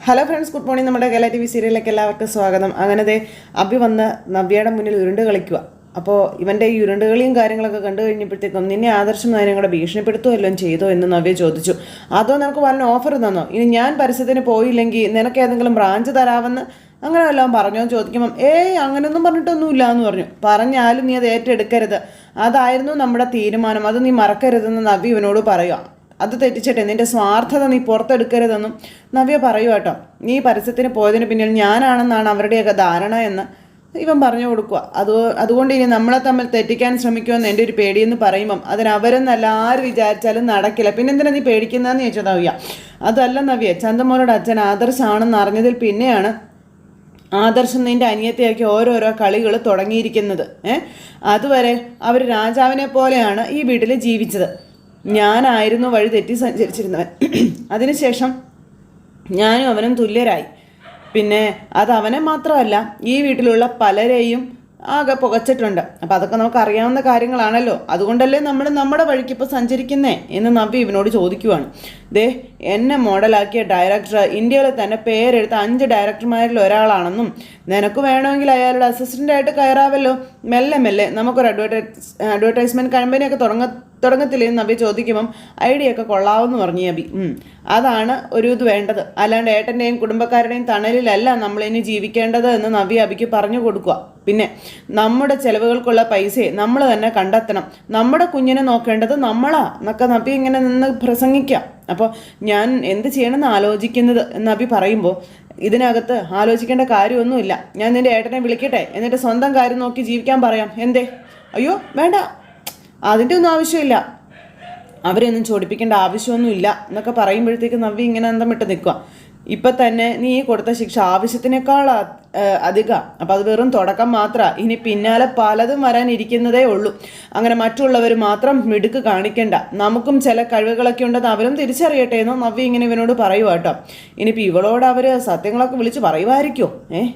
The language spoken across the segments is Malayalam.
Hello friends, good morning. നമ്മുടെ കേരള TV സീരിയലിലേക്ക് എല്ലാവർക്കും സ്വാഗതം. അങ്ങനെ അഭി വന്ന് നവ്യയുടെ മുന്നിൽ ഉരുണ്ട് കളിക്കുക. അപ്പോൾ ഇവൻ്റെ ഈ ഉരുണ്ടുകളിയും കാര്യങ്ങളൊക്കെ കണ്ടു കഴിഞ്ഞപ്പോഴത്തേക്കും നിന്നെ ആദർശം അതിനെ കൂടെ ഭീഷണിപ്പെടുത്തുമല്ലോ ചെയ്തോ എന്ന് നവ്യ ചോദിച്ചു. അതോ നിനക്ക് വല്ല ഓഫർ തന്നോ? ഇനി ഞാൻ പരസ്യത്തിന് പോയില്ലെങ്കിൽ നിനക്ക് ഏതെങ്കിലും ബ്രാഞ്ച് തരാമെന്ന് അങ്ങനെ വല്ലതും പറഞ്ഞോ ചോദിക്കുമ്പം അങ്ങനെയൊന്നും പറഞ്ഞിട്ടൊന്നുമില്ല എന്ന് പറഞ്ഞു. പറഞ്ഞാലും നീ അത് ഏറ്റെടുക്കരുത്, അതായിരുന്നു നമ്മുടെ തീരുമാനം, അത് നീ മറക്കരുതെന്ന് നവ്യ ഇവനോട് പറയുക. അത് തെറ്റിച്ചിട്ടെ നിൻ്റെ സ്വാർത്ഥത നീ പുറത്തെടുക്കരുതെന്നും നവ്യ പറയൂ കേട്ടോ. നീ പരസ്യത്തിന് പോയതിന് പിന്നിൽ ഞാനാണെന്നാണ് അവരുടെയൊക്കെ ധാരണ എന്ന് ഇവൻ പറഞ്ഞു കൊടുക്കുക. അതുകൊണ്ട് ഇനി നമ്മളെ തമ്മിൽ തെറ്റിക്കാൻ ശ്രമിക്കുമെന്ന് എൻ്റെ ഒരു പേടിയെന്ന് പറയുമ്പം അതിനവരെന്നല്ല ആര് വിചാരിച്ചാലും നടക്കില്ല. പിന്നെന്തിനാ നീ പേടിക്കുന്നതെന്ന് ചോദിച്ചാൽ നവ്യ. അതല്ല നവ്യ, ചന്തമോളുടെ അച്ഛൻ ആദർശാണെന്ന് അറിഞ്ഞതിൽ പിന്നെയാണ് ആദർശം നിൻ്റെ അനിയത്തിയാക്കി ഓരോരോ കളികൾ തുടങ്ങിയിരിക്കുന്നത്. അതുവരെ അവർ രാജാവിനെ പോലെയാണ് ഈ വീട്ടിൽ ജീവിച്ചത്. ഞാനായിരുന്നു വഴി തെറ്റി സഞ്ചരിച്ചിരുന്നവൻ. അതിനുശേഷം ഞാനും അവനും തുല്യരായി. പിന്നെ അത് അവനെ മാത്രമല്ല ഈ വീട്ടിലുള്ള പലരെയും ആകെ പുകച്ചിട്ടുണ്ട്. അപ്പം അതൊക്കെ നമുക്ക് അറിയാവുന്ന കാര്യങ്ങളാണല്ലോ. അതുകൊണ്ടല്ലേ നമ്മൾ നമ്മുടെ വഴിക്ക് ഇപ്പോൾ സഞ്ചരിക്കുന്നേ എന്ന് നവ്യ ഇവനോട് ചോദിക്കുവാണ്. എന്നെ മോഡലാക്കിയ ഡയറക്ടർ ഇന്ത്യയിലെ തന്നെ പേരെടുത്ത 5 ഡയറക്ടർമാരിൽ ഒരാളാണെന്നും നിനക്ക് വേണമെങ്കിൽ അയാളുടെ അസിസ്റ്റൻ്റായിട്ട് കയറാവല്ലോ. മെല്ലെ മെല്ലെ നമുക്കൊരു അഡ്വർടൈസ്മെൻറ്റ് കമ്പനിയൊക്കെ തുടങ്ങത്തില്ലെന്ന് നവ്യ ചോദിക്കുമ്പം ഐഡിയ ഒക്കെ കൊള്ളാവെന്ന് പറഞ്ഞു അബി. അതാണ് ഒരു ഇത് വേണ്ടത്, അല്ലാണ്ട് ഏട്ടൻ്റെയും കുടുംബക്കാരുടെയും തണലിലല്ല നമ്മളിനി ജീവിക്കേണ്ടത് എന്ന് നവ്യ അബിക്ക് പറഞ്ഞു കൊടുക്കുക. പിന്നെ നമ്മുടെ ചിലവുകൾക്കുള്ള പൈസയെ നമ്മൾ തന്നെ കണ്ടെത്തണം, നമ്മുടെ കുഞ്ഞിനെ നോക്കേണ്ടത് നമ്മളാ എന്നൊക്കെ നവ്യ ഇങ്ങനെ നിന്ന് പ്രസംഗിക്കാം. അപ്പോൾ ഞാൻ എന്ത് ചെയ്യണമെന്ന് ആലോചിക്കുന്നത് എന്ന് അബി പറയുമ്പോൾ ഇതിനകത്ത് ആലോചിക്കേണ്ട കാര്യമൊന്നുമില്ല. ഞാൻ നിൻ്റെ ഏട്ടനെ വിളിക്കട്ടെ, എന്നിട്ട് സ്വന്തം കാര്യം നോക്കി ജീവിക്കാൻ പറയാം. എന്തേ? അയ്യോ വേണ്ട, അതിൻ്റെ ഒന്നും ആവശ്യമില്ല, അവരെയൊന്നും ചോടിപ്പിക്കേണ്ട ആവശ്യമൊന്നുമില്ല എന്നൊക്കെ പറയുമ്പോഴത്തേക്ക് നവ്യ ഇങ്ങനെ അന്തം വിട്ട് നിൽക്കുക. ഇപ്പം തന്നെ നീ കൊടുത്ത ശിക്ഷ ആവശ്യത്തിനേക്കാൾ അധികം. അപ്പം അത് വെറും തുടക്കം മാത്രമാണ്, ഇനി പിന്നാലെ പലതും വരാനിരിക്കുന്നതേ ഉള്ളൂ. അങ്ങനെ മറ്റുള്ളവർ മാത്രം മിടുക്ക് കാണിക്കേണ്ട, നമുക്കും ചില കഴിവുകളൊക്കെ ഉണ്ടെന്ന് അവരും തിരിച്ചറിയട്ടെ എന്ന് നവ്യ ഇങ്ങനെ ഇവനോട് പറയുക കേട്ടോ. ഇനിയിപ്പോൾ ഇവളോട് അവർ സത്യങ്ങളൊക്കെ വിളിച്ച് പറയുമായിരിക്കുമോ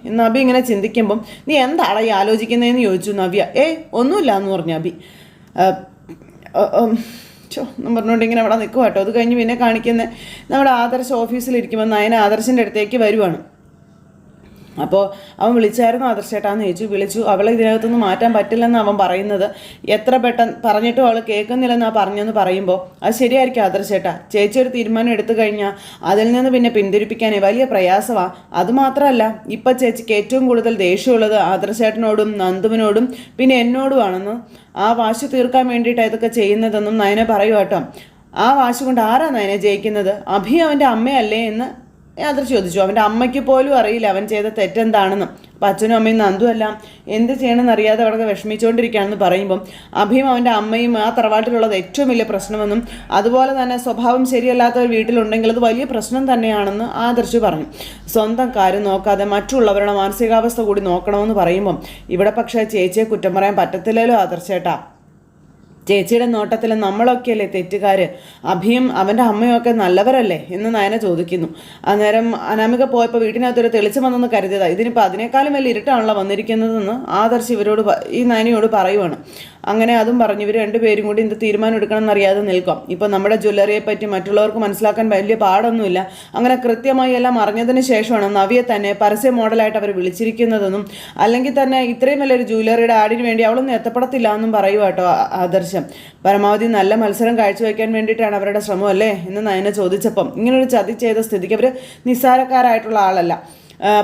എന്ന് അബി ഇങ്ങനെ ചിന്തിക്കുമ്പം നീ എന്താണ് ഈ ആലോചിക്കുന്നതെന്ന് ചോദിച്ചു നവ്യ. ഒന്നുമില്ല എന്ന് പറഞ്ഞു അബി. എന്നും പറഞ്ഞുകൊണ്ട് ഇങ്ങനെ അവിടെ നിൽക്കുക കേട്ടോ. അത് കഴിഞ്ഞ് പിന്നെ കാണിക്കുന്നത് നമ്മുടെ ആദർശ് ഓഫീസിലിരിക്കുമ്പോൾ നയന ആദർശിൻ്റെ അടുത്തേക്ക് വരുവാണ്. അപ്പോൾ അവൻ വിളിച്ചായിരുന്നു ആദർശേട്ടാന്ന് ചോദിച്ചു. വിളിച്ചു. അവളെ ഇതിനകത്തൊന്നും മാറ്റാൻ പറ്റില്ലെന്ന് അവൻ പറയുന്നത്. എത്ര പെട്ടെന്ന് പറഞ്ഞിട്ടും അവൾ കേൾക്കുന്നില്ലെന്നാ പറഞ്ഞെന്ന് പറയുമ്പോൾ അത് ശരിയായിരിക്കും ആദർശേട്ടാ, ചേച്ചി ഒരു തീരുമാനം എടുത്തു കഴിഞ്ഞാൽ അതിൽ നിന്ന് പിന്നെ പിന്തിരിപ്പിക്കാനേ വലിയ പ്രയാസമാണ്. അതുമാത്രമല്ല ഇപ്പം ചേച്ചിക്ക് ഏറ്റവും കൂടുതൽ ദേഷ്യമുള്ളത് ആദർശേട്ടനോടും നന്ദുവിനോടും പിന്നെ എന്നോടുമാണെന്ന്, ആ വാശി തീർക്കാൻ വേണ്ടിയിട്ടാണ് ഇതൊക്കെ ചെയ്യുന്നതെന്നും നയന പറയുക കേട്ടോ. ആ വാശി കൊണ്ട് ആരാ നയനെ ജയിക്കുന്നത്? അഭി അവൻ്റെ അമ്മയല്ലേ എന്ന് ആദർശ് ചോദിച്ചു. അവൻ്റെ അമ്മയ്ക്ക് പോലും അറിയില്ല അവൻ ചെയ്ത തെറ്റെന്താണെന്ന്. അപ്പം അച്ഛനും അമ്മയും നന്ദും എല്ലാം എന്ത് ചെയ്യണമെന്ന് അറിയാതെ അവിടെ വിഷമിച്ചുകൊണ്ടിരിക്കുകയാണെന്ന് പറയുമ്പം അഭിയും അവൻ്റെ അമ്മയും ആ തറവാട്ടിലുള്ളത് ഏറ്റവും വലിയ പ്രശ്നമെന്നും അതുപോലെ തന്നെ സ്വഭാവം ശരിയല്ലാത്തവർ വീട്ടിലുണ്ടെങ്കിൽ അത് വലിയ പ്രശ്നം തന്നെയാണെന്ന് ആദർശ് പറഞ്ഞു. സ്വന്തം കാര്യം നോക്കാതെ മറ്റുള്ളവരുടെ മാനസികാവസ്ഥ കൂടി നോക്കണമെന്ന് പറയുമ്പം ഇവിടെ പക്ഷേ ചേച്ചിയെ കുറ്റം പറയാൻ പറ്റത്തില്ലല്ലോ ആദർശേട്ടാ. ചേച്ചിയുടെ നോട്ടത്തിൽ നമ്മളൊക്കെയല്ലേ തെറ്റുകാർ, അഭിയും അവൻ്റെ അമ്മയൊക്കെ നല്ലവരല്ലേ എന്ന് നയന ചോദിക്കുന്നു. അന്നേരം അനാമിക പോയപ്പോൾ വീട്ടിനകത്തൊരു തെളിച്ചം വന്നെന്ന് കരുതിയതാണ്, ഇതിനിപ്പോൾ അതിനേക്കാളും വലിയ ഇരുട്ടാണല്ലോ വന്നിരിക്കുന്നതെന്ന് ആദർശ് ഇവരോട് ഈ നയനയോട് പറയുവാണ്. അങ്ങനെ അതും പറഞ്ഞു ഇവർ രണ്ടുപേരും കൂടി എന്ത് തീരുമാനം എടുക്കണമെന്ന് അറിയാതെ നിൽക്കാം. ഇപ്പോൾ നമ്മുടെ ജ്വല്ലറിയെ പറ്റി മറ്റുള്ളവർക്ക് മനസ്സിലാക്കാൻ വലിയ പാടൊന്നുമില്ല. അങ്ങനെ കൃത്യമായി എല്ലാം അറിഞ്ഞതിന് ശേഷമാണ് നവ്യെ തന്നെ പരസ്യ മോഡലായിട്ട് അവർ വിളിച്ചിരിക്കുന്നതെന്നും അല്ലെങ്കിൽ തന്നെ ഇത്രയും വലിയൊരു ജ്വല്ലറിയുടെ ആഡിന് വേണ്ടി അവളൊന്നും എത്തപ്പെടത്തില്ല എന്നും പറയുക കേട്ടോ ആദർശം. പരമാവധി നല്ല മത്സരം കാഴ്ചവെക്കാൻ വേണ്ടിയിട്ടാണ് അവരുടെ ശ്രമം അല്ലേ എന്ന് നയന ചോദിച്ചപ്പം ഇങ്ങനൊരു ചതി ചെയ്ത സ്ഥിതിക്ക് അവർ നിസ്സാരക്കാരായിട്ടുള്ള ആളല്ല,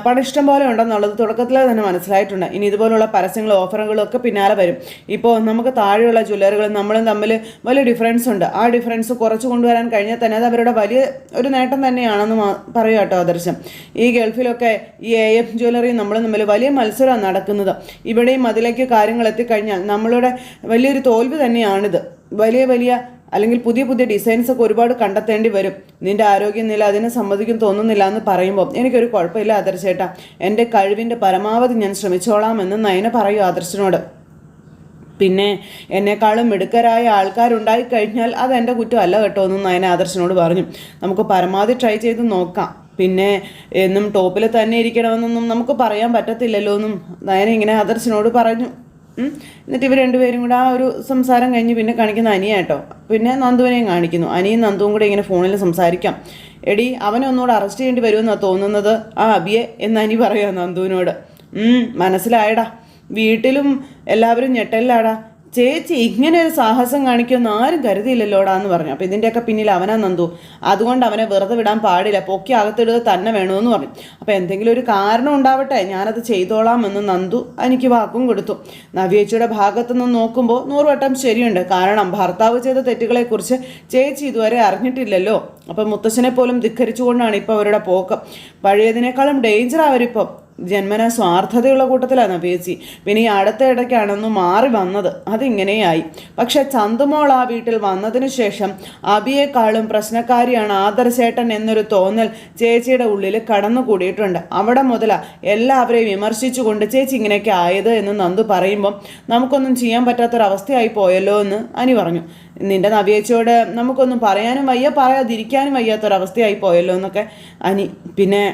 പണം ഇഷ്ടം പോലെ ഉണ്ടെന്നുള്ളത് തുടക്കത്തിൽ തന്നെ മനസ്സിലായിട്ടുണ്ട്. ഇനി ഇതുപോലുള്ള പരസ്യങ്ങളും ഓഫറുകളും ഒക്കെ പിന്നാലെ വരും. ഇപ്പോൾ നമുക്ക് താഴെയുള്ള ജ്വല്ലറികളും നമ്മളും തമ്മിൽ വലിയ ഡിഫറൻസ് ഉണ്ട്. ആ ഡിഫറൻസ് കുറച്ച് കൊണ്ടുവരാൻ കഴിഞ്ഞാൽ തന്നെ അത് അവരുടെ വലിയ ഒരു നേട്ടം തന്നെയാണെന്ന് പറയുക കേട്ടോ ആദർശം. ഈ ഗൾഫിലൊക്കെ ഈ AM ജ്വല്ലറിയും നമ്മളും തമ്മിൽ വലിയ മത്സരമാണ് നടക്കുന്നത്. ഇവിടെയും അതിലേക്ക് കാര്യങ്ങൾ എത്തിക്കഴിഞ്ഞാൽ നമ്മളുടെ വലിയൊരു തോൽവി തന്നെയാണിത്. വലിയ അല്ലെങ്കിൽ പുതിയ ഡിസൈൻസ് ഒക്കെ ഒരുപാട് കണ്ടെത്തേണ്ടി വരും. നിൻ്റെ ആരോഗ്യനില അതിനെ സമ്മതിക്കും തോന്നുന്നില്ല എന്ന് പറയുമ്പോൾ എനിക്കൊരു കുഴപ്പമില്ല ആദർശേട്ടാ, എൻ്റെ കഴിവിൻ്റെ പരമാവധി ഞാൻ ശ്രമിച്ചോളാമെന്ന് നയന പറയൂ ആദർശനോട്. പിന്നെ എന്നെക്കാളും മിടുക്കരായ ആൾക്കാരുണ്ടായി കഴിഞ്ഞാൽ അത് എൻ്റെ കുറ്റമല്ല കേട്ടോ എന്നും നയന ആദർശനോട് പറഞ്ഞു. നമുക്ക് പരമാവധി ട്രൈ ചെയ്ത് നോക്കാം. പിന്നെ എന്നും ടോപ്പിൽ തന്നെ ഇരിക്കണമെന്നൊന്നും നമുക്ക് പറയാൻ പറ്റത്തില്ലല്ലോ എന്നും നയന ഇങ്ങനെ ആദർശനോട് പറഞ്ഞു. എന്നിട്ട് ഇവർ രണ്ടുപേരും കൂടെ ആ ഒരു സംസാരം കഴിഞ്ഞ് പിന്നെ കാണിക്കുന്ന അനിയാട്ടോ. പിന്നെ നന്ദുവിനെയും കാണിക്കുന്നു. അനിയും നന്ദുവും കൂടെ ഇങ്ങനെ ഫോണിൽ സംസാരിക്കാം. എടി അവനെ ഒന്നുകൂടെ അറസ്റ്റ് ചെയ്യേണ്ടി വരുമെന്നാണ് തോന്നുന്നത് ആ അബിയെ എന്ന് അനി പറയുക നന്ദുവിനോട്. മനസ്സിലായടാ, വീട്ടിലും എല്ലാവരും ഞെട്ടല്ലാടാ, ചേച്ചി ഇങ്ങനെ ഒരു സാഹസം കാണിക്കുമെന്ന് ആരും കരുതിയില്ലല്ലോടാ എന്ന് പറഞ്ഞു. അപ്പോൾ ഇതിൻ്റെയൊക്കെ പിന്നിൽ അവനാ നന്ദു, അതുകൊണ്ട് അവനെ വെറുതെ വിടാൻ പാടില്ല, പൊക്കി അകത്തിടുക തന്നെ വേണമെന്ന് പറഞ്ഞു. അപ്പോൾ എന്തെങ്കിലും ഒരു കാരണം ഉണ്ടാവട്ടെ, ഞാനത് ചെയ്തോളാം എന്ന് നന്ദു എനിക്ക് വാക്കും കൊടുത്തു. നവ്യേച്ചിയുടെ ഭാഗത്തുനിന്ന് നോക്കുമ്പോൾ 100 വട്ടം ശരിയുണ്ട്. കാരണം ഭർത്താവ് ചെയ്ത തെറ്റുകളെക്കുറിച്ച് ചേച്ചി ഇതുവരെ അറിഞ്ഞിട്ടില്ലല്ലോ. അപ്പം മുത്തശ്ശനെ പോലും ധിക്കരിച്ചുകൊണ്ടാണ് ഇപ്പോൾ അവരുടെ പോക്ക്. പഴയതിനേക്കാളും ഡേഞ്ചറാണ് അവരിപ്പം. ജന്മന സ്വാർത്ഥതയുള്ള കൂട്ടത്തിലാണ് നവ്യേച്ചി. പിന്നെ ഈ അടുത്ത ഇടയ്ക്കാണെന്ന് മാറി വന്നത്, അതിങ്ങനെയായി. പക്ഷെ ചന്തുമോൾ ആ വീട്ടിൽ വന്നതിന് ശേഷം അബിയെക്കാളും പ്രശ്നക്കാരിയാണ് ആദർശേട്ടൻ എന്നൊരു തോന്നൽ ചേച്ചിയുടെ ഉള്ളിൽ കടന്നുകൂടിയിട്ടുണ്ട്. അവിടെ മുതലാണ് എല്ലാവരെയും വിമർശിച്ചുകൊണ്ട് ചേച്ചി ഇങ്ങനെയൊക്കെ ആയത് എന്ന് നന്ദു പറയുമ്പം നമുക്കൊന്നും ചെയ്യാൻ പറ്റാത്തൊരവസ്ഥയായി പോയല്ലോ എന്ന് അനി പറഞ്ഞു. നിന്റെ നവ്യേച്ചിയോട് നമുക്കൊന്നും പറയാനും വയ്യ, പറയാതിരിക്കാനും വയ്യാത്തൊരവസ്ഥയായി പോയല്ലോ എന്നൊക്കെ അനി. പിന്നെ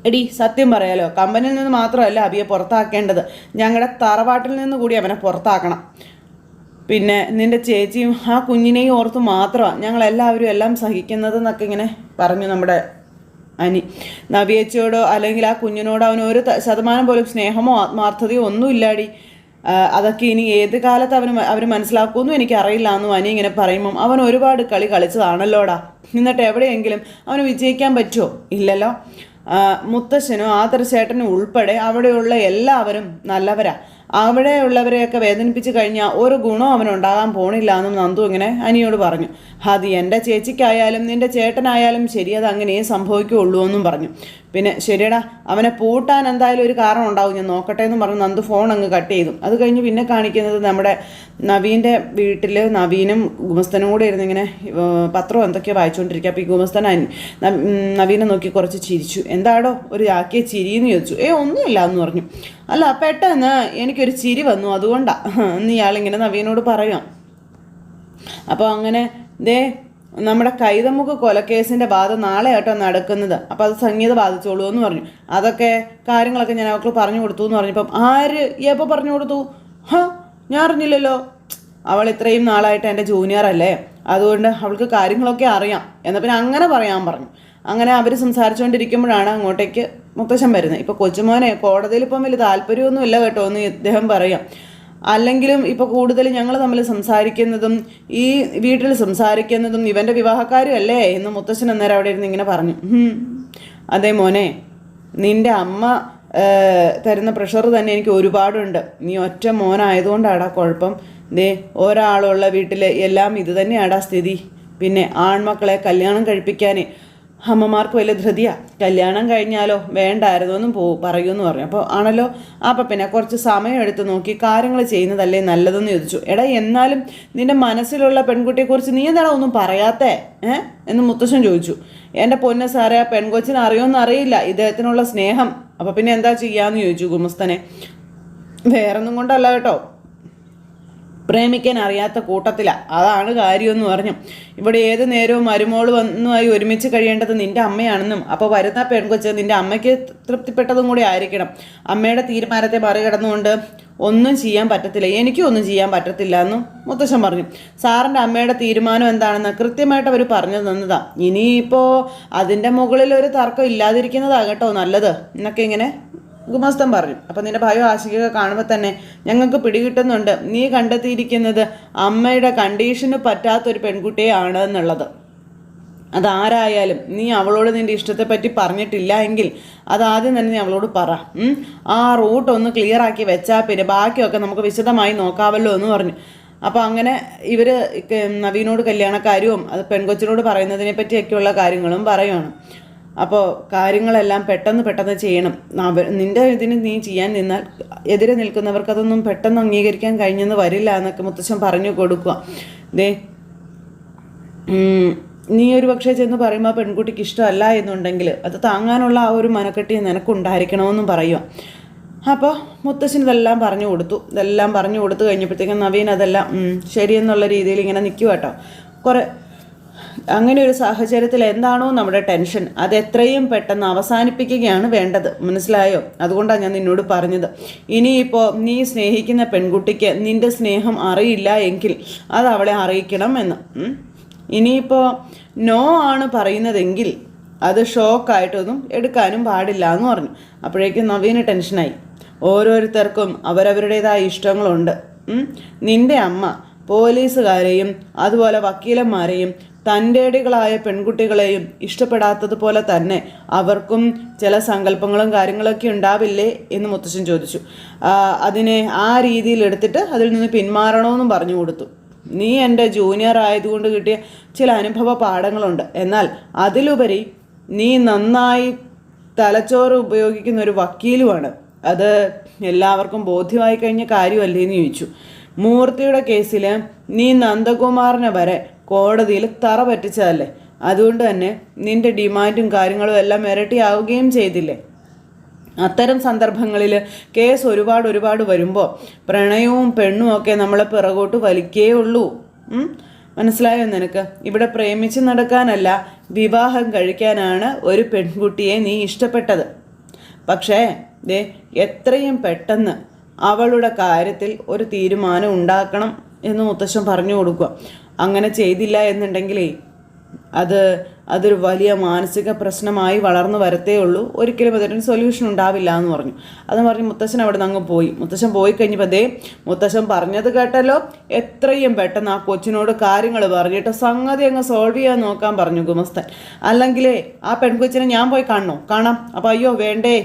എടി സത്യം പറയാലോ, കമ്പനിയിൽ നിന്ന് മാത്രമല്ല അബിയെ പുറത്താക്കേണ്ടത്, ഞങ്ങളുടെ തറവാട്ടിൽ നിന്ന് കൂടി അവനെ പുറത്താക്കണം. പിന്നെ നിന്റെ ചേച്ചിയും ആ കുഞ്ഞിനെയും ഓർത്ത് മാത്രമാണ് ഞങ്ങളെല്ലാവരും എല്ലാം സഹിക്കുന്നതെന്നൊക്കെ ഇങ്ങനെ പറഞ്ഞു നമ്മുടെ അനി. നവ്യേച്ചിയോടോ അല്ലെങ്കിൽ ആ കുഞ്ഞിനോടോ അവന് 1% പോലും സ്നേഹമോ ആത്മാർത്ഥതയോ ഒന്നുമില്ലാടി. അതൊക്കെ ഇനി ഏത് കാലത്ത് അവർ മനസ്സിലാക്കുമെന്നും എനിക്കറിയില്ല എന്നും അനി ഇങ്ങനെ പറയുമ്പം അവൻ ഒരുപാട് കളി കളിച്ചതാണല്ലോടാ. എന്നിട്ട് എവിടെയെങ്കിലും അവന് വിജയിക്കാൻ പറ്റുമോ? ഇല്ലല്ലോ. മുത്തശ്ശനും ആദർശേട്ടനും ഉൾപ്പെടെ അവിടെയുള്ള എല്ലാവരും നല്ലവരാ. അവിടെയുള്ളവരെയൊക്കെ വേദനിപ്പിച്ച് കഴിഞ്ഞാൽ ഒരു ഗുണം അവനുണ്ടാകാൻ പോണില്ല എന്നും നന്ദു ഇങ്ങനെ അനിയോട് പറഞ്ഞു. അത് എൻ്റെ ചേച്ചിക്കായാലും നിൻ്റെ ചേട്ടനായാലും ശരി, അത് അങ്ങനെ സംഭവിക്കുകയുള്ളൂ എന്നും പറഞ്ഞു. പിന്നെ ശരിയടാ, അവനെ പൂട്ടാൻ എന്തായാലും ഒരു കാരണം ഉണ്ടാവും, ഞാൻ നോക്കട്ടെ എന്നും പറഞ്ഞു നന്ദു ഫോൺ അങ്ങ് കട്ട് ചെയ്തു. അത് കഴിഞ്ഞ് പിന്നെ കാണിക്കുന്നത് നമ്മുടെ നവീൻ്റെ വീട്ടിൽ നവീനും ഗുമസ്തനും കൂടെ ഇരുന്ന് ഇങ്ങനെ പത്രം എന്തൊക്കെയോ വായിച്ചുകൊണ്ടിരിക്കുക. അപ്പോൾ ഈ ഗുമസ്തൻ നവീനെ നോക്കി കുറച്ച് ചിരിച്ചു. എന്താടോ ഒരു ആക്കിയ ചിരിയെന്ന് ചോദിച്ചു. ഒന്നുമില്ല എന്ന് പറഞ്ഞു. അല്ല പെട്ടെന്ന് എനിക്കൊരു ചിരി വന്നു, അതുകൊണ്ടാണ് എന്ന് ഇയാളിങ്ങനെ നവീനോട് പറയാം. അപ്പോൾ അങ്ങനെ ദേ നമ്മുടെ കൈതമുക്ക് കൊലക്കേസിൻ്റെ ബാധ നാളെ ആട്ടോ നടക്കുന്നത്, അപ്പോൾ അത് സംഗീത ബാധിച്ചോളൂ എന്ന് പറഞ്ഞു. അതൊക്കെ കാര്യങ്ങളൊക്കെ ഞാൻ അവൾക്ക് പറഞ്ഞു കൊടുത്തു എന്ന് പറഞ്ഞപ്പം ആര് എപ്പോൾ പറഞ്ഞു കൊടുത്തു? ഞാൻ അറിഞ്ഞില്ലല്ലോ. അവൾ ഇത്രയും നാളായിട്ട് എൻ്റെ ജൂനിയർ അല്ലേ, അതുകൊണ്ട് അവൾക്ക് കാര്യങ്ങളൊക്കെ അറിയാം. എന്നാൽ പിന്നെ അങ്ങനെ പറയാൻ പറഞ്ഞു. അങ്ങനെ അവർ സംസാരിച്ചുകൊണ്ടിരിക്കുമ്പോഴാണ് അങ്ങോട്ടേക്ക് മുത്തശ്ശൻ വരുന്നത്. ഇപ്പോൾ കൊച്ചുമോനെ കോടതിയിൽ ഇപ്പം വലിയ താല്പര്യമൊന്നുമില്ല കേട്ടോ എന്ന് ഇദ്ദേഹം പറയാം. അല്ലെങ്കിലും ഇപ്പോൾ കൂടുതൽ ഞങ്ങൾ തമ്മിൽ സംസാരിക്കുന്നതും ഈ വീട്ടിൽ സംസാരിക്കുന്നതും ഇവൻ്റെ വിവാഹക്കാരും അല്ലേ എന്ന് മുത്തശ്ശൻ അന്നേരം അവിടെ ഇരുന്ന് ഇങ്ങനെ പറഞ്ഞു. അതേ മോനെ, നിൻ്റെ അമ്മ തരുന്ന പ്രഷർ തന്നെ എനിക്ക് ഒരുപാടുണ്ട്. നീ ഒറ്റ മോനായതുകൊണ്ടാടാ കുഴപ്പം. ദേ ഒരാളുള്ള വീട്ടിൽ എല്ലാം ഇത് തന്നെയാടാ സ്ഥിതി. പിന്നെ ആൺമക്കളെ കല്യാണം കഴിപ്പിക്കാനേ അമ്മമാർക്ക് വലിയ ധൃതിയാണ്. കല്യാണം കഴിഞ്ഞാലോ വേണ്ടായിരുന്നു എന്നും പറയുമെന്ന് പറഞ്ഞു. അപ്പോൾ ആണല്ലോ, അപ്പം പിന്നെ കുറച്ച് സമയം എടുത്ത് നോക്കി കാര്യങ്ങൾ ചെയ്യുന്നതല്ലേ നല്ലതെന്ന് ചോദിച്ചു. എടാ എന്നാലും നിൻ്റെ മനസ്സിലുള്ള പെൺകുട്ടിയെക്കുറിച്ച് നീ എന്താടാ ഒന്നും പറയാത്തേ എന്ന് മുത്തശ്ശൻ ചോദിച്ചു. എൻ്റെ പൊന്ന് സാറേ, ആ പെൺകൊച്ചിനെ അറിയുമെന്ന് അറിയില്ല ഇദ്ദേഹത്തിനുള്ള സ്നേഹം. അപ്പം പിന്നെ എന്താ ചെയ്യാമെന്ന് ചോദിച്ചു ഗുമസ്തനെ. വേറൊന്നും കൊണ്ടല്ല കേട്ടോ, പ്രേമിക്കാൻ അറിയാത്ത കൂട്ടത്തിലാണ്, അതാണ് കാര്യമെന്ന് പറഞ്ഞു. ഇവിടെ ഏത് നേരവും മരുമോൾ വന്നുമായി ഒരുമിച്ച് കഴിയേണ്ടത് നിൻ്റെ അമ്മയാണെന്നും അപ്പോൾ വരുന്ന പെൺകൊച്ച് നിൻ്റെ അമ്മയ്ക്ക് തൃപ്തിപ്പെട്ടതും കൂടി ആയിരിക്കണം. അമ്മയുടെ തീരുമാനത്തെ മറികടന്നുകൊണ്ട് ഒന്നും ചെയ്യാൻ പറ്റത്തില്ല, എനിക്കും ഒന്നും ചെയ്യാൻ പറ്റത്തില്ല എന്നും മുത്തശ്ശൻ പറഞ്ഞു. സാറിൻ്റെ അമ്മയുടെ തീരുമാനം എന്താണെന്ന് കൃത്യമായിട്ട് അവർ പറഞ്ഞു തന്നതാണ്. ഇനിയിപ്പോൾ അതിൻ്റെ മുകളിൽ ഒരു തർക്കം ഇല്ലാതിരിക്കുന്നതാണ് കേട്ടോ നല്ലത് എന്നൊക്കെ ഇങ്ങനെ ഗുമസ്തൻ പറഞ്ഞു. അപ്പം നിൻ്റെ ഭയം ആശിക കാണുമ്പോൾ തന്നെ ഞങ്ങൾക്ക് പിടികിട്ടുന്നുണ്ട്, നീ കണ്ടെത്തിയിരിക്കുന്നത് അമ്മയുടെ കണ്ടീഷന് പറ്റാത്തൊരു പെൺകുട്ടിയാണ് എന്നുള്ളത്. അതാരായാലും നീ അവളോട് നിൻ്റെ ഇഷ്ടത്തെപ്പറ്റി പറഞ്ഞിട്ടില്ല എങ്കിൽ അതാദ്യം തന്നെ നീ അവളോട് പറ. ആ റൂട്ട് ഒന്ന് ക്ലിയർ ആക്കി വെച്ചാൽ പിന്നെ ബാക്കിയൊക്കെ നമുക്ക് വിശദമായി നോക്കാമല്ലോ എന്ന് പറഞ്ഞു. അപ്പോൾ അങ്ങനെ ഇവർ നവീനോട് കല്യാണക്കാര്യവും അത് പെൺകൊച്ചിനോട് പറയുന്നതിനെ പറ്റിയൊക്കെയുള്ള കാര്യങ്ങളും പറയുകയാണ്. അപ്പോൾ കാര്യങ്ങളെല്ലാം പെട്ടെന്ന് ചെയ്യണം. നിൻ്റെ ഇതിന് നീ ചെയ്യാൻ നിന്നാൽ എതിരെ നിൽക്കുന്നവർക്ക് അതൊന്നും പെട്ടെന്ന് അംഗീകരിക്കാൻ കഴിഞ്ഞെന്ന് വരില്ല എന്നൊക്കെ മുത്തശ്ശൻ പറഞ്ഞു കൊടുക്കുക. ദേ നീ ഒരു പക്ഷേ ചെന്ന് പറയുമ്പോൾ ആ പെൺകുട്ടിക്ക് ഇഷ്ടമല്ല എന്നുണ്ടെങ്കിൽ അത് താങ്ങാനുള്ള ആ ഒരു മനക്കെട്ടി നിനക്കുണ്ടായിരിക്കണമെന്നും പറയുക. അപ്പോൾ മുത്തശ്ശൻ ഇതെല്ലാം പറഞ്ഞു കൊടുത്തു. ഇതെല്ലാം പറഞ്ഞു കൊടുത്തു കഴിഞ്ഞപ്പോഴത്തേക്കും നവീൻ അതെല്ലാം ശരിയെന്നുള്ള രീതിയിൽ ഇങ്ങനെ നിൽക്കുക കേട്ടോ. അങ്ങനെ ഒരു സാഹചര്യത്തിൽ എന്താണോ നമ്മുടെ ടെൻഷൻ അത് എത്രയും പെട്ടെന്ന് അവസാനിപ്പിക്കുകയാണ് വേണ്ടത്. മനസ്സിലായോ? അതുകൊണ്ടാണ് ഞാൻ നിന്നോട് പറഞ്ഞത്. ഇനിയിപ്പോൾ നീ സ്നേഹിക്കുന്ന പെൺകുട്ടിക്ക് നിന്റെ സ്നേഹം അറിയില്ല എങ്കിൽ അത് അവളെ അറിയിക്കണം എന്ന്. ഇനിയിപ്പോൾ നോ ആണ് പറയുന്നതെങ്കിൽ അത് ഷോക്കായിട്ടൊന്നും എടുക്കാനും പാടില്ല എന്ന് പറഞ്ഞു. അപ്പോഴേക്കും നവീന് ടെൻഷനായി. ഓരോരുത്തർക്കും അവരവരുടേതായ ഇഷ്ടങ്ങളുണ്ട്. നിന്റെ അമ്മ പോലീസുകാരെയും അതുപോലെ വക്കീലന്മാരെയും തൻ്റെടികളായ പെൺകുട്ടികളെയും ഇഷ്ടപ്പെടാത്തതുപോലെ തന്നെ അവർക്കും ചില സങ്കല്പങ്ങളും കാര്യങ്ങളൊക്കെ ഉണ്ടാവില്ലേ എന്ന് മുത്തശ്ശൻ ചോദിച്ചു. അതിനെ ആ രീതിയിൽ എടുത്തിട്ട് അതിൽ നിന്ന് പിന്മാറണമെന്നും പറഞ്ഞു കൊടുത്തു. നീ എൻ്റെ ജൂനിയർ ആയതുകൊണ്ട് കിട്ടിയ ചില അനുഭവ പാഠങ്ങളുണ്ട്. എന്നാൽ അതിലുപരി നീ നന്നായി തലച്ചോറ് ഉപയോഗിക്കുന്ന ഒരു വക്കീലുമാണ്. അത് എല്ലാവർക്കും ബോധ്യമായി കഴിഞ്ഞ കാര്യമല്ലേ എന്ന് ചോദിച്ചു. മൂർത്തിയുടെ കേസിൽ നീ നന്ദകുമാറിനെ വരെ കോടതിയിൽ തറ പറ്റിച്ചതല്ലേ. അതുകൊണ്ട് തന്നെ നിന്റെ ഡിമാൻഡും കാര്യങ്ങളും എല്ലാം ഇരട്ടിയാവുകയും ചെയ്തില്ലേ. അത്തരം സന്ദർഭങ്ങളിൽ കേസ് ഒരുപാട് വരുമ്പോൾ പ്രണയവും പെണ്ണും ഒക്കെ നമ്മളെ പിറകോട്ട് വലിക്കേ ഉള്ളൂ. മനസ്സിലായോ നിനക്ക്? ഇവിടെ പ്രേമിച്ച് നടക്കാനല്ല, വിവാഹം കഴിക്കാനാണ് ഒരു പെൺകുട്ടിയെ നീ ഇഷ്ടപ്പെട്ടത്. പക്ഷേ എത്രയും പെട്ടെന്ന് അവളുടെ കാര്യത്തിൽ ഒരു തീരുമാനം ഉണ്ടാക്കണം എന്ന് മുത്തശ്ശൻ പറഞ്ഞു കൊടുക്കുക. അങ്ങനെ ചെയ്തില്ല എന്നുണ്ടെങ്കിലേ അതൊരു വലിയ മാനസിക പ്രശ്നമായി വളർന്നു വരത്തേ ഉള്ളൂ. ഒരിക്കലും അതിന് സൊല്യൂഷൻ ഉണ്ടാവില്ല എന്ന് പറഞ്ഞു. അതെന്ന് പറഞ്ഞ് മുത്തശ്ശൻ അവിടെ നിന്ന് അങ്ങ് പോയി. മുത്തശ്ശൻ പോയി കഴിഞ്ഞപ്പോൾ മുത്തശ്ശൻ പറഞ്ഞത് കേട്ടല്ലോ, എത്രയും പെട്ടെന്ന് ആ കൊച്ചിനോട് കാര്യങ്ങൾ പറഞ്ഞിട്ട് സംഗതി അങ്ങ് സോൾവ് ചെയ്യാൻ നോക്കാൻ പറഞ്ഞു ഗുമസ്തൻ. അല്ലെങ്കിലേ ആ പെൺകൊച്ചിനെ ഞാൻ പോയി കാണാം. അപ്പോൾ അയ്യോ വേണ്ടേ,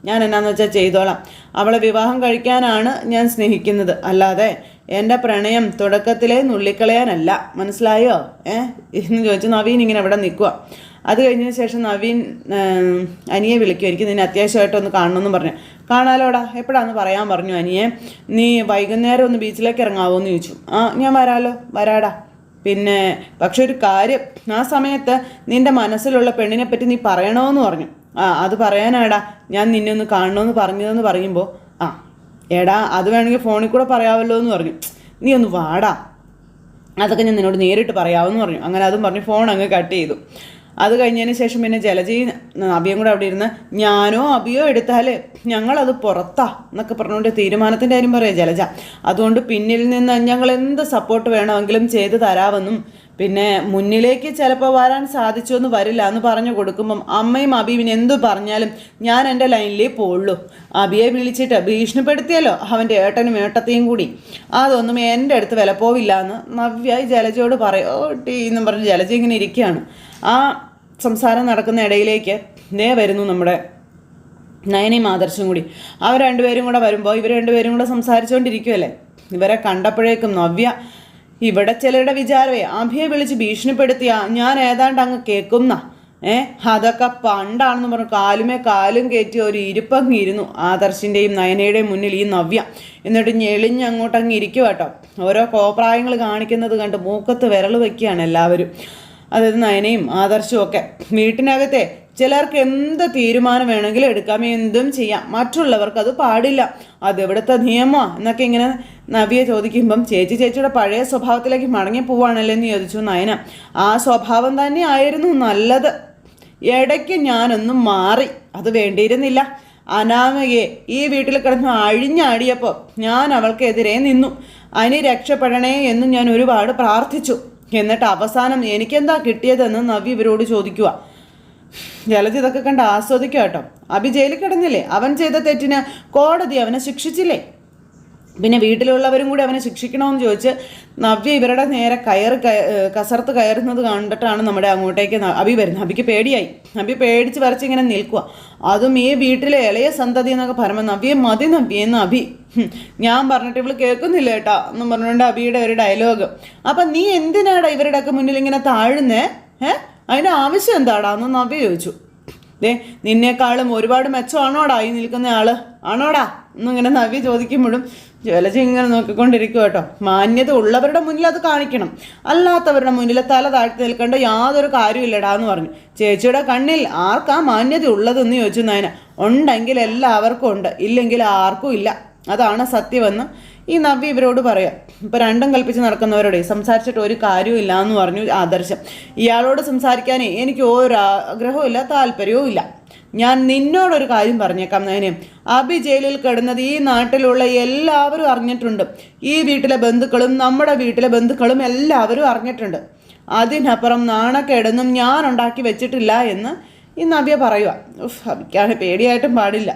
ഞാൻ എന്നാന്ന് വെച്ചാൽ ചെയ്തോളാം. അവളെ വിവാഹം കഴിക്കാനാണ് ഞാൻ സ്നേഹിക്കുന്നത്, അല്ലാതെ എൻ്റെ പ്രണയം തുടക്കത്തിലേ നുള്ളിക്കളയാനല്ല. മനസ്സിലായോ? എന്ന് ചോദിച്ചു നവീൻ ഇങ്ങനെ ഇവിടെ നിൽക്കുക. അത് കഴിഞ്ഞതിന് ശേഷം നവീൻ അനിയെ വിളിക്കും. എനിക്ക് നിന്നെ അത്യാവശ്യമായിട്ടൊന്ന് കാണണമെന്ന് പറഞ്ഞു. കാണാലോടാ, എപ്പോഴാന്ന് പറയാൻ പറഞ്ഞു അനിയെ. നീ വൈകുന്നേരം ഒന്ന് ബീച്ചിലേക്ക് ഇറങ്ങാവോ എന്ന് ചോദിച്ചു. ഞാൻ വരാടാ. പിന്നെ പക്ഷെ ഒരു കാര്യം, ആ സമയത്ത് നിൻ്റെ മനസ്സിലുള്ള പെണ്ണിനെ പറ്റി നീ പറയണമെന്ന് പറഞ്ഞു. അത് പറയാനാടാ ഞാൻ നിന്നെ ഒന്ന് കാണണമെന്ന് പറഞ്ഞതെന്ന് പറയുമ്പോൾ എടാ അത് വേണമെങ്കിൽ ഫോണിൽ കൂടെ പറയാമല്ലോ എന്ന് പറഞ്ഞു. നീ ഒന്ന് വാടാ, അതൊക്കെ ഞാൻ നിന്നോട് നേരിട്ട് പറയാമെന്ന് പറഞ്ഞു. അങ്ങനെ അതും പറഞ്ഞ് ഫോൺ അങ്ങ് കട്ട് ചെയ്തു. അത് കഴിഞ്ഞതിന് ശേഷം പിന്നെ ജലജയും അഭിയും കൂടെ അവിടെ ഇരുന്ന് ഞാനോ അഭിയോ എടുത്താൽ ഞങ്ങളത് പുറത്താ എന്നൊക്കെ പറഞ്ഞുകൊണ്ട് തീരുമാനത്തിൻ്റെ കാര്യം പറയാം ജലജ. അതുകൊണ്ട് പിന്നിൽ നിന്ന് ഞങ്ങൾ എന്ത് സപ്പോർട്ട് വേണമെങ്കിലും ചെയ്ത് തരാമെന്നും പിന്നെ മുന്നിലേക്ക് ചിലപ്പോൾ വരാൻ സാധിച്ചൊന്നും വരില്ല എന്ന് പറഞ്ഞു കൊടുക്കുമ്പം അമ്മയും അബീവിന് എന്തു പറഞ്ഞാലും ഞാൻ എൻ്റെ ലൈനിലേ പോവുള്ളൂ. അബിയെ വിളിച്ചിട്ട് ഭീഷണിപ്പെടുത്തിയല്ലോ അവൻ്റെ ഏട്ടനും ഏട്ടത്തെയും കൂടി. അതൊന്നും എൻ്റെ അടുത്ത് വില പോവില്ല എന്ന് നവ്യ ജലജയോട് പറയോ എന്നും പറഞ്ഞ് ജലജ ഇങ്ങനെ ഇരിക്കുകയാണ്. ആ സംസാരം നടക്കുന്ന ഇടയിലേക്ക് വരുന്നു നമ്മുടെ നയനയും ആദർശും കൂടി. അവർ രണ്ടുപേരും കൂടെ വരുമ്പോൾ ഇവർ രണ്ടുപേരും കൂടെ സംസാരിച്ചുകൊണ്ടിരിക്കുമല്ലേ. ഇവരെ കണ്ടപ്പോഴേക്കും നവ്യ ഇവിടെ ചിലരുടെ വിചാരമേ അഭിയെ വിളിച്ച് ഭീഷണിപ്പെടുത്തിയ ഞാൻ ഏതാണ്ട് അങ്ങ് കേൾക്കുന്ന അതൊക്കെ പണ്ടാണെന്ന് പറഞ്ഞു കാലുമേ കാലും കയറ്റി ഒരു ഇരിപ്പങ്ങിരുന്നു ആദർശിൻ്റെയും നയനയുടെയും മുന്നിൽ ഈ നവ്യ. എന്നിട്ട് ഞെളിഞ്ഞ് അങ്ങോട്ടങ്ങ് ഇരിക്കുക കേട്ടോ. ഓരോ കോപ്രായങ്ങൾ കാണിക്കുന്നത് കണ്ട് മൂക്കത്ത് വിരൽ വയ്ക്കുകയാണ് എല്ലാവരും. അതായത് നയനയും ആദർശവും ഒക്കെ. വീട്ടിനകത്തെ ചിലർക്ക് എന്ത് തീരുമാനം വേണമെങ്കിലും എടുക്കാം, എന്തും ചെയ്യാം, മറ്റുള്ളവർക്ക് അത് പാടില്ല, അതെവിടുത്തെ നിയമമോ എന്നൊക്കെ ഇങ്ങനെ നവ്യ ചോദിക്കുമ്പം ചേച്ചിയുടെ പഴയ സ്വഭാവത്തിലേക്ക് മടങ്ങി പോവാണല്ലോ എന്ന് ചോദിച്ചു നയന. ആ സ്വഭാവം തന്നെ ആയിരുന്നു നല്ലത്. ഇടയ്ക്ക് ഞാനൊന്നും മാറി, അത് വേണ്ടിയിരുന്നില്ല. അനാമികയെ ഈ വീട്ടിൽ കിടന്ന് അഴിഞ്ഞാടിയപ്പോൾ ഞാൻ അവൾക്കെതിരെ നിന്നു. അതിന് രക്ഷപ്പെടണേ എന്ന് ഞാൻ ഒരുപാട് പ്രാർത്ഥിച്ചു. എന്നിട്ട് അവസാനം എനിക്കെന്താ കിട്ടിയതെന്ന് നവ്യ ഇവരോട് ചോദിക്കുക. ജലജ ഇതൊക്കെ കണ്ട് ആസ്വദിക്കുക കേട്ടോ. അഭി ജയിലിൽ കിടന്നില്ലേ, അവൻ ചെയ്ത തെറ്റിന് കോടതി അവനെ ശിക്ഷിച്ചില്ലേ, പിന്നെ വീട്ടിലുള്ളവരും കൂടി അവനെ ശിക്ഷിക്കണമെന്ന് ചോദിച്ച് നവ്യ ഇവരുടെ നേരെ കസർത്ത് കയറുന്നത് കണ്ടിട്ടാണ് നമ്മുടെ അങ്ങോട്ടേക്ക് അഭി വരുന്നത്. അഭിക്ക് പേടിയായി. അഭി പേടിച്ച് വരച്ച് ഇങ്ങനെ നിൽക്കുക. അതും ഈ വീട്ടിലെ ഇളയ സന്തതി എന്നൊക്കെ പറയുമ്പോൾ നവ്യെ മതി നവ്യെന്ന് അഭി. ഞാൻ പറഞ്ഞിട്ട് ഇവള് കേൾക്കുന്നില്ല കേട്ടാ എന്നും പറഞ്ഞുകൊണ്ട് അഭിയുടെ ഒരു ഡയലോഗ്. അപ്പം നീ എന്തിനാടാ ഇവരുടെയൊക്കെ മുന്നിൽ ഇങ്ങനെ താഴുന്നേ? അതിൻ്റെ ആവശ്യം എന്താടാ എന്ന് നവ്യ ചോദിച്ചു. നിന്നേക്കാളും ഒരുപാട് മെച്ചമാണോടാ ഈ നിൽക്കുന്ന ആള്, ആണോടാ എന്നിങ്ങനെ നവ്യ ചോദിക്കുമ്പോഴും ജലജ ഇങ്ങനെ നോക്കിക്കൊണ്ടിരിക്കും കേട്ടോ. മാന്യത ഉള്ളവരുടെ മുന്നിൽ അത് കാണിക്കണം, അല്ലാത്തവരുടെ മുന്നിൽ തല താഴ്ത്തി നിൽക്കേണ്ട യാതൊരു കാര്യമില്ലടാ എന്ന് പറഞ്ഞു. ചേച്ചിയുടെ കണ്ണിൽ ആർക്കാ മാന്യത ഉള്ളതെന്ന് ചോദിച്ചു നയന. ഉണ്ടെങ്കിൽ എല്ലാവർക്കും ഉണ്ട്, ഇല്ലെങ്കിൽ ആർക്കും ഇല്ല, അതാണ് സത്യമെന്ന് ഈ നവ്യ ഇവരോട് പറയാം, ഇപ്പം രണ്ടും കൽപ്പിച്ച് നടക്കുന്നവരോടെ സംസാരിച്ചിട്ട് ഒരു കാര്യവും ഇല്ല എന്ന് പറഞ്ഞു ആദർശം. ഇയാളോട് സംസാരിക്കാനേ എനിക്ക് ഒരു ആഗ്രഹവും ഇല്ല, താല്പര്യവും ഇല്ല. ഞാൻ നിന്നോടൊരു കാര്യം പറഞ്ഞേക്കാം നയനെ, അഭി ജയിലിൽ കിടന്നത് ഈ നാട്ടിലുള്ള എല്ലാവരും അറിഞ്ഞിട്ടുണ്ട്. ഈ വീട്ടിലെ ബന്ധുക്കളും നമ്മുടെ വീട്ടിലെ ബന്ധുക്കളും എല്ലാവരും അറിഞ്ഞിട്ടുണ്ട്. അതിനപ്പുറം നാണക്കേടൊന്നും ഞാൻ ഉണ്ടാക്കി വെച്ചിട്ടില്ല എന്ന് ഈ നവ്യ പറയുക. അഭിക്കാണ് പേടിയായിട്ടും പാടില്ല.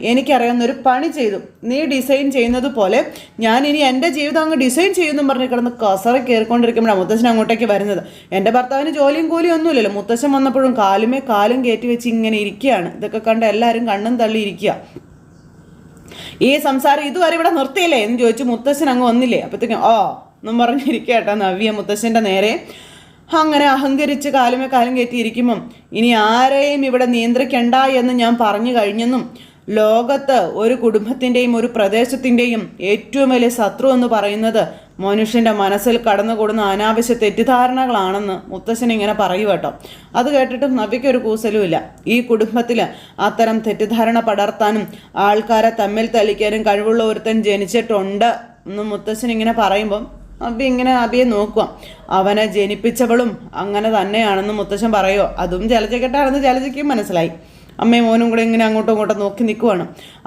എനിക്കറിയാവുന്നൊരു പണി ചെയ്തു, നീ ഡിസൈൻ ചെയ്യുന്നത് പോലെ ഞാൻ ഇനി എൻ്റെ ജീവിതം അങ്ങ് ഡിസൈൻ ചെയ്യുമെന്നും പറഞ്ഞ് കിടന്ന് കസറ കയറിക്കൊണ്ടിരിക്കുമ്പോഴാണ് മുത്തശ്ശൻ അങ്ങോട്ടേക്ക് വരുന്നത്. എൻ്റെ ഭർത്താവിന് ജോലിയും കൂലിയും ഒന്നുമില്ലല്ലോ. മുത്തശ്ശൻ വന്നപ്പോഴും കാലുമേ കാലും കയറ്റി വെച്ച് ഇങ്ങനെ ഇരിക്കുകയാണ്. ഇതൊക്കെ കണ്ട് എല്ലാവരും കണ്ണും തള്ളി ഇരിക്കുക. ഈ സംസാരം ഇതുവരെ ഇവിടെ നിർത്തിയില്ലേ എന്ന് ചോദിച്ചു മുത്തശ്ശൻ അങ്ങ് വന്നില്ലേ. അപ്പോഴത്തേക്കും എന്നും പറഞ്ഞിരിക്കുക കേട്ടോ നവ്യ മുത്തശ്ശൻ്റെ നേരെ. അങ്ങനെ അഹങ്കരിച്ച് കാലുമേ കാലും കയറ്റിയിരിക്കുമ്പം ഇനി ആരെയും ഇവിടെ നിയന്ത്രിക്കണ്ട എന്ന് ഞാൻ പറഞ്ഞു കഴിഞ്ഞെന്നും ലോകത്ത് ഒരു കുടുംബത്തിൻ്റെയും ഒരു പ്രദേശത്തിൻ്റെയും ഏറ്റവും വലിയ ശത്രു എന്ന് പറയുന്നത് മനുഷ്യൻ്റെ മനസ്സിൽ കടന്നുകൂടുന്ന അനാവശ്യ തെറ്റിദ്ധാരണകളാണെന്ന് മുത്തശ്ശൻ ഇങ്ങനെ പറയൂ കേട്ടോ. അത് കേട്ടിട്ടും നവ്യയ്ക്കൊരു കൂസലുമില്ല. ഈ കുടുംബത്തിൽ അത്തരം തെറ്റിദ്ധാരണ പടർത്താനും ആൾക്കാരെ തമ്മിൽ തല്ലിക്കാനും കഴിവുള്ള ഒരുത്തൻ ജനിച്ചിട്ടുണ്ട് എന്ന് മുത്തശ്ശൻ ഇങ്ങനെ പറയുമ്പം അബിയെ നോക്കുക. അവനെ ജനിപ്പിച്ചവളും അങ്ങനെ തന്നെയാണെന്ന് മുത്തശ്ശൻ പറയുമോ. അതും ജലജക്കെട്ടാണെന്ന് ജലജയ്ക്കും മനസ്സിലായി. അമ്മയും മോനും കൂടെ ഇങ്ങനെ അങ്ങോട്ടും ഇങ്ങോട്ടും നോക്കി നിൽക്കുവാണ്.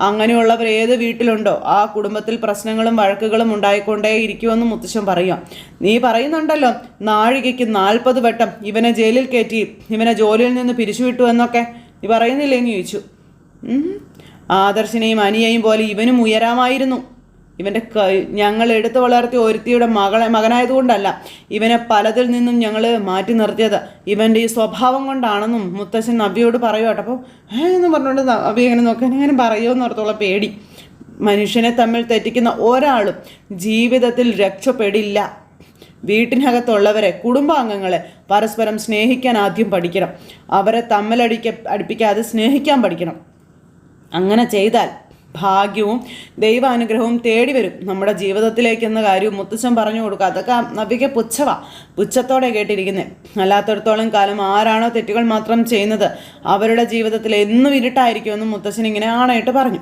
അങ്ങനെയുള്ളവർ ഏത് വീട്ടിലുണ്ടോ ആ കുടുംബത്തിൽ പ്രശ്നങ്ങളും വഴക്കുകളും ഉണ്ടായിക്കൊണ്ടേ ഇരിക്കുമെന്ന് മുത്തശ്ശൻ പറയുക. നീ പറയുന്നുണ്ടല്ലോ നാഴികയ്ക്ക് 40 വട്ടം ഇവനെ ജയിലിൽ കയറ്റി ഇവനെ ജോലിയിൽ നിന്ന് പിരിച്ചുവിട്ടു എന്നൊക്കെ നീ പറയുന്നില്ലേന്ന് ചോദിച്ചു. ആദർശിനെയും അനിയെയും പോലെ ഇവനും ഉയരാമായിരുന്നു. ഇവൻ്റെ ഞങ്ങൾ എടുത്തു വളർത്തിയ ഒരുത്തിയുടെ മകനായതുകൊണ്ടല്ല ഇവനെ പലതിൽ നിന്നും ഞങ്ങൾ മാറ്റി നിർത്തിയത് ഇവൻ്റെ ഈ സ്വഭാവം കൊണ്ടാണെന്നും മുത്തശ്ശൻ നവ്യയോട് പറയുക കേട്ടോ. അപ്പോൾ എന്ന് പറഞ്ഞുകൊണ്ട് നവ്യ ഇങ്ങനെ നോക്കാൻ ഇങ്ങനെ പറയുമെന്ന് ഓർത്തുള്ള പേടി. മനുഷ്യനെ തമ്മിൽ തെറ്റിക്കുന്ന ഒരാളും ജീവിതത്തിൽ രക്ഷപ്പെടില്ല. വീട്ടിനകത്തുള്ളവരെ കുടുംബാംഗങ്ങളെ പരസ്പരം സ്നേഹിക്കാൻ ആദ്യം പഠിക്കണം. അവരെ അടുപ്പിക്കാതെ സ്നേഹിക്കാൻ പഠിക്കണം. അങ്ങനെ ചെയ്താൽ ഭാഗ്യവും ദൈവാനുഗ്രഹവും തേടി വരും നമ്മുടെ ജീവിതത്തിലേക്ക് എന്ന കാര്യവും മുത്തശ്ശൻ പറഞ്ഞു കൊടുക്കുക. അതൊക്കെ നവ്യയ്ക്ക് പുച്ഛത്തോടെ കേട്ടിരിക്കുന്നത്. അല്ലാത്തടത്തോളം കാലം ആരാണോ തെറ്റുകൾ മാത്രം ചെയ്യുന്നത് അവരുടെ ജീവിതത്തിൽ എന്നും ഇരുട്ടായിരിക്കുമെന്നും മുത്തശ്ശൻ ഇങ്ങനെ ആണായിട്ട് പറഞ്ഞു.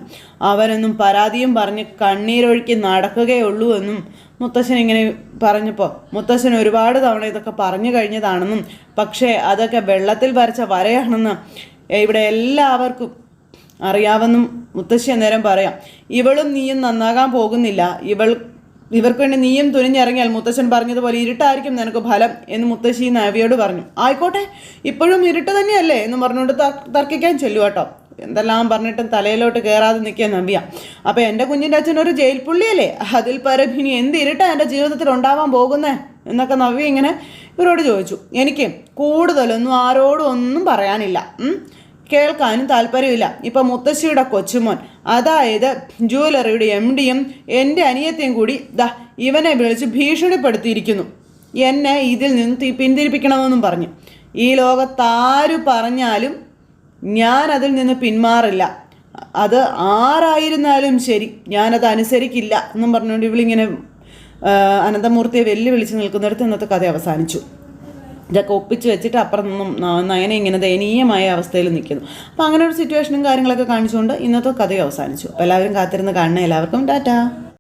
അവരൊന്നും പരാതിയും പറഞ്ഞ് കണ്ണീരൊഴുക്കി നടക്കുകയുള്ളൂ എന്നും മുത്തശ്ശൻ ഇങ്ങനെ പറഞ്ഞപ്പോൾ മുത്തശ്ശൻ ഒരുപാട് തവണ ഇതൊക്കെ പറഞ്ഞു കഴിഞ്ഞതാണെന്നും പക്ഷേ അതൊക്കെ വെള്ളത്തിൽ വരച്ച വരയാണെന്ന് ഇവിടെ എല്ലാവർക്കും അറിയാമെന്നും മുത്തശ്ശി അന്നേരം പറയാം. ഇവളും നീയും നന്നാകാൻ പോകുന്നില്ല. ഇവർക്ക് വേണ്ടി നീയും തുനിഞ്ഞിറങ്ങിയാൽ മുത്തശ്ശൻ പറഞ്ഞതുപോലെ ഇരുട്ടായിരിക്കും നിനക്ക് ഫലം എന്ന് മുത്തശ്ശി നവ്യയോട് പറഞ്ഞു. ആയിക്കോട്ടെ, ഇപ്പോഴും ഇരുട്ട് തന്നെയല്ലേ എന്ന് പറഞ്ഞുകൊണ്ട് തർക്കിക്കാൻ ചെല്ലു കേട്ടോ. എന്തെല്ലാം പറഞ്ഞിട്ടും തലയിലോട്ട് കയറാതെ നിൽക്കുക നവ്യ. അപ്പോൾ എൻ്റെ കുഞ്ഞിൻ്റെ അച്ഛനൊരു ജയിൽ പുള്ളിയല്ലേ, അതിൽ പരം ഇനി എന്ത് ഇരുട്ടാണ് എൻ്റെ ജീവിതത്തിൽ ഉണ്ടാവാൻ പോകുന്നേ എന്നൊക്കെ നവ്യ ഇങ്ങനെ ഇവരോട് ചോദിച്ചു. എനിക്ക് കൂടുതലൊന്നും ആരോടും ഒന്നും പറയാനില്ല, കേൾക്കാനും താല്പര്യമില്ല. ഇപ്പം മുത്തശ്ശിയുടെ കൊച്ചുമോൻ, അതായത് ജ്വല്ലറിയുടെ MDയും എൻ്റെ അനിയത്തെയും കൂടി ഇവനെ വിളിച്ച് ഭീഷണിപ്പെടുത്തിയിരിക്കുന്നു. എന്നെ ഇതിൽ നിന്ന് പിന്തിരിപ്പിക്കണമെന്നും പറഞ്ഞു. ഈ ലോകത്താരു പറഞ്ഞാലും ഞാൻ അതിൽ നിന്ന് പിന്മാറില്ല. അത് ആരായിരുന്നാലും ശരി, ഞാനത് അനുസരിക്കില്ല എന്നും പറഞ്ഞുകൊണ്ട് ഇവളിങ്ങനെ അനന്തമൂർത്തിയെ വെല്ലുവിളിച്ച് നിൽക്കുന്നിടത്ത് ഇന്നത്തെ കഥ അവസാനിച്ചു. ഇതൊക്കെ ഒപ്പിച്ച് വെച്ചിട്ട് അപ്പുറം നിന്നും നയന ഇങ്ങനെ ദയനീയമായ അവസ്ഥയിൽ നിൽക്കുന്നു. അപ്പോൾ അങ്ങനെ ഒരു സിറ്റുവേഷനും കാര്യങ്ങളൊക്കെ കാണിച്ചുകൊണ്ട് ഇന്നത്തെ കഥ അവസാനിച്ചു. അപ്പോൾ എല്ലാവരും കാത്തിരുന്ന് കാണണേ. എല്ലാവർക്കും ടാറ്റാ.